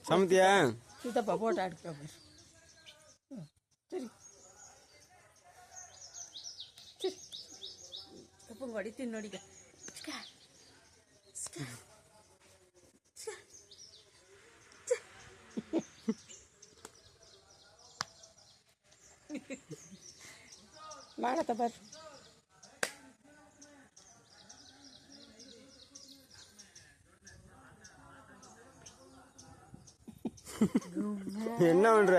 சமத்தியா சித்தப்பா போட்டோ எடுக்க பாரு. சரி சரி கப்பங்கொடி தின்னோடிக்க வாழத்தை பாரு. என்ன பண்ற?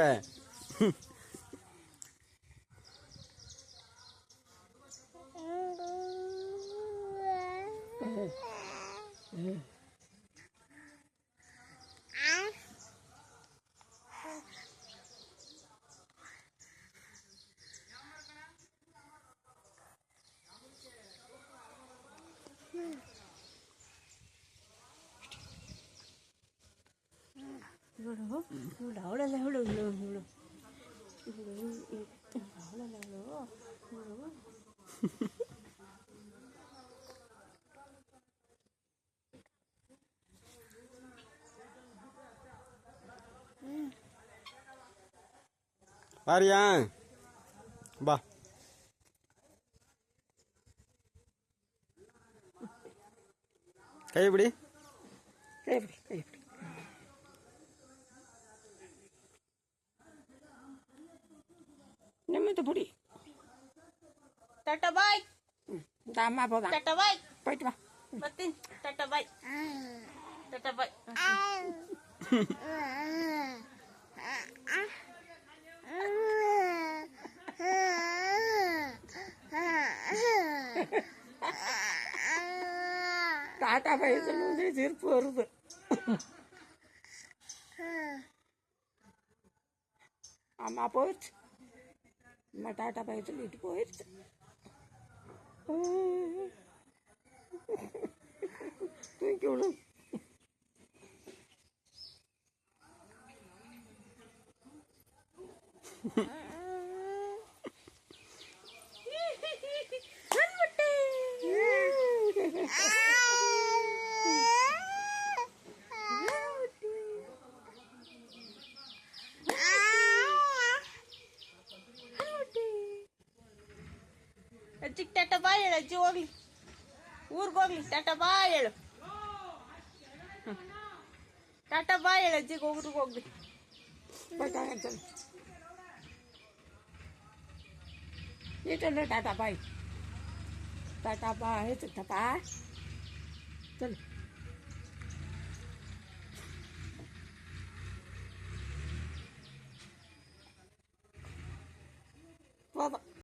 பாரியா பா கைப்பிடி கைப்பிடி கைப்பிடி நிமித்து பிடி. டாட்டா பாய். இந்த அம்மா போதான். டாட்டா பாய். போயிட்டு வா. பத்தின் டாட்டா பாய். டாட்டா பாய். டாட்டா பாய் சொல்லுவது சிரிப்பு வருது. அம்மா போயிடுச்சு. அம்மா டாட்டா பாய் சொல்லிட்டு போயிடுச்சு. தூக்கி விடு. ಅಜ್ಜಿಗೆ ಟಾಟಾ ಬಾಯ್ ಹೇಳು. ಅಜ್ಜಿ ಹೋಗ್ಲಿ, ಊರಿಗೆ ಹೋಗ್ಲಿ. ಟಾಟಾ ಬಾಯ್ ಹೇಳು. ಟಾಟಾ ಬಾಯ್ ಹೇಳು ಅಜ್ಜಿಗೆ, ಊರಿಗೆ ಹೋಗ್ಲಿ. चलो टाटा बाय. टाटा बाय चिट्ठा चल. बाबा